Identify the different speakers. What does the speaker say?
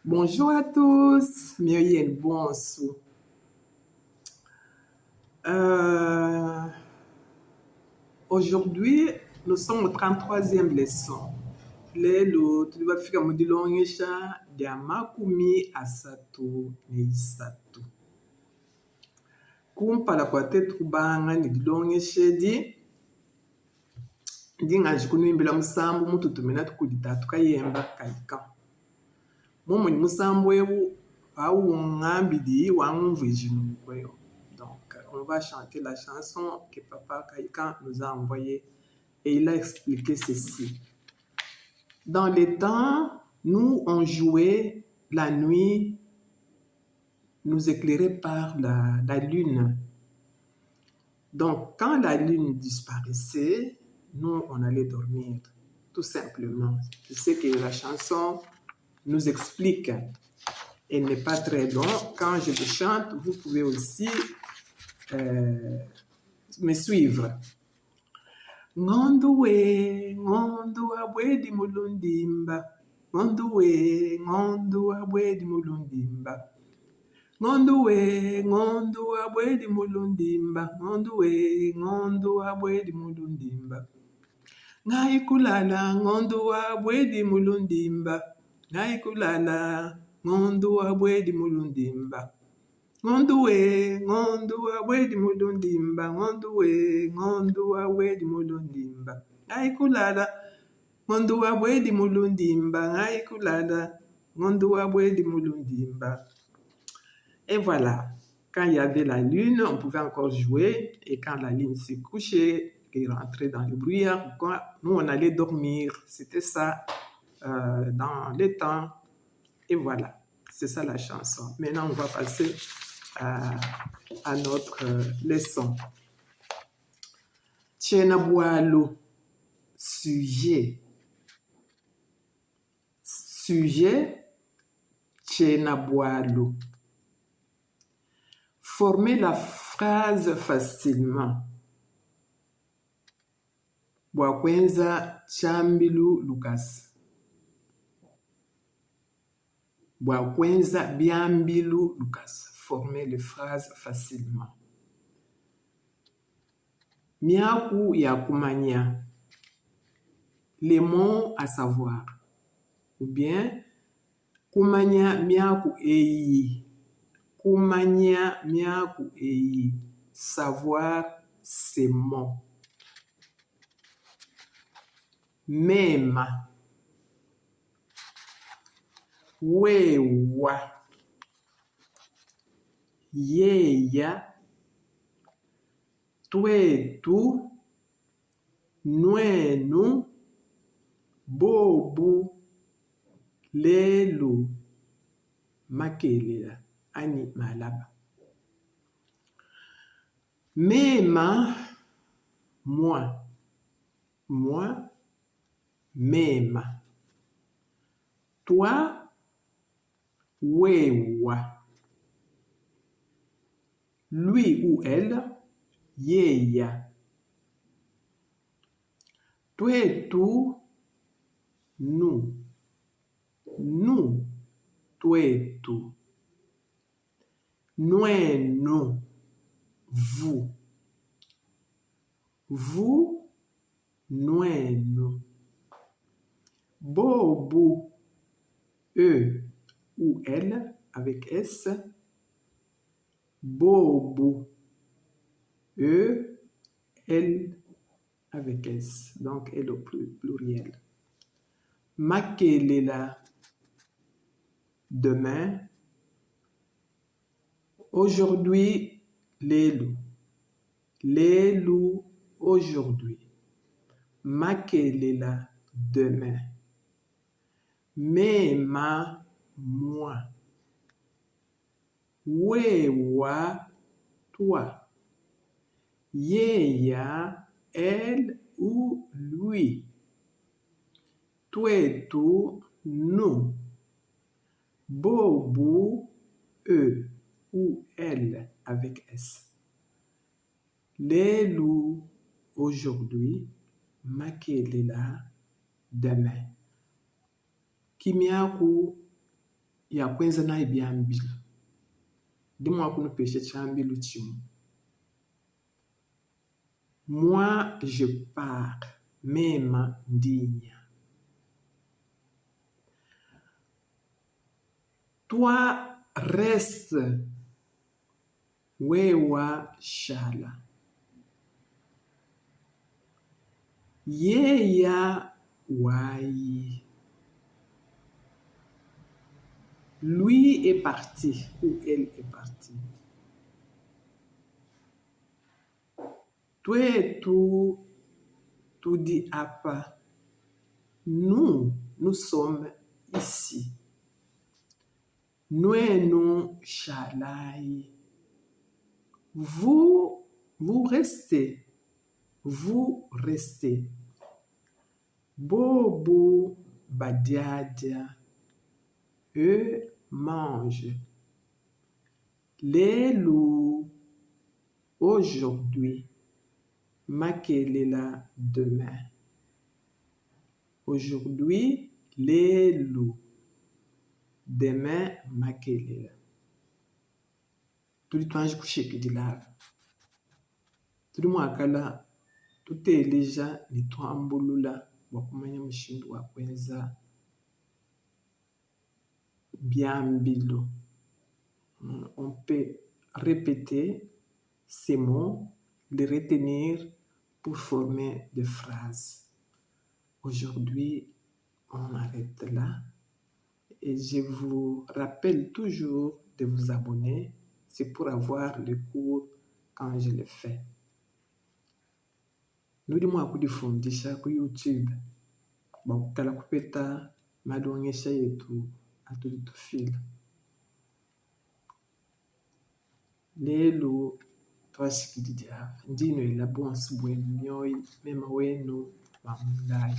Speaker 1: Bonjour à tous, Myriel Bonso. Aujourd'hui, nous sommes au 33e leçon. Lelo tulibafika mudilongesha dia makumi asatu neisatu. Kumpala kwa tetu banga nidilongeshedi ndingaji kunuimbila musambu mututumina tukuditatu kayemba kaika. Mumu ni musambu ebu awungambidi wangumvijinukweyo. Donc, on va chanter la chanson que Papa Kaïkan nous a envoyée et il a expliqué ceci. Dans les temps, nous, on jouait la nuit, nous éclairait par la lune. Donc, quand la lune disparaissait, nous, on allait dormir, tout simplement. Je sais que la chanson nous explique. Elle n'est pas très longue. Quand je le chante, vous pouvez aussi me suivre. Ngonduwe, ngondu abwedi mulundimba. Ngonduwe, ngondu abwedi mulundimba. Ngonduwe, ngondu abwedi mulundimba. Ngonduwe, ngondu abwedi mulundimba. Ngaikulala, ngondu abwedi mulundimba. Ngaikulala, ngondu abwedi mulundimba. Ngonduwe, ngondu abwedi mulundimba. Ngonduwe, ngondu abwedi mulundimba. Ngaikulala, ngondu abwedi mulundimba. Ngaikulala, ngondu abwedi mulundimba. Et voilà, quand il y avait la lune, on pouvait encore jouer. Et quand la lune s'est couchée, et rentrait dans le brouillard, nous on allait dormir. C'était ça dans les temps. Et voilà, c'est ça la chanson. Maintenant, on va passer à notre leçon. Tchenabualo, sujet. Sujet, tchenabualo. Formez la phrase facilement. Bwakwenza chambilu Lucas. Bwakwenza biambilu Lucas. Formez les phrases facilement. Miaku ya kumanya. Les mots à savoir. Ou bien, kumanya miaku eyi. Kumanya miaku eyi. Savoir ces mots. Mema. Wewa. Yeya. Twetu. Nwenu. Bobu. Lelu. Makelela. Ani malaba. Mema. Moi. Moi. Mema. Toi. Wewa. Lui ou elle. Yeya. Twetu. Nous. Nous. Twetu. Nwenu. Vous. Vous. Nwenu. Bobu. Eux ou elle avec S. Bobu. Eux, elle avec S. Donc, elle au pluriel. Makelela. Demain. Aujourd'hui, lelu. Lelu, aujourd'hui. Makelela. Demain. Mema. Moi. Wewa. Toi. Yeya. Elle ou lui. Twetu. Nous. Bobu. Eux ou elle avec S. Lelu. Aujourd'hui. Makelela. Demain. Kimiaku ya kwenza na ibyambilo dimwa kuno peshe chambilo chimu. Moi je pars, mema ndinya. Toi reste, wewa shala. Yeya wayi. Lui est parti ou elle est partie. Tu dis apa. Nous sommes ici. Nous shalai. Vous restez. Vous restez. Bobo badiadia. Eux mangent. Les loups aujourd'hui. Makelela demain. Aujourd'hui, les loups. Demain, makelela. Tuli twanji kusheki dilava. Tuli mwakala tuteleja ni twambulula wakumanya mushindu wa kwenza byambilo. On peut répéter ces mots, les retenir pour former des phrases. Aujourd'hui, on arrête là et je vous rappelle toujours de vous abonner. C'est pour avoir le cours quand je le fais. Nudimwa kujifundisha ku YouTube. Bakukala kupeta madonyesha yetu atulitufila. Lelo twashikilidia ndino ila bonsi bwenu nyoyi mema wenu mamulai.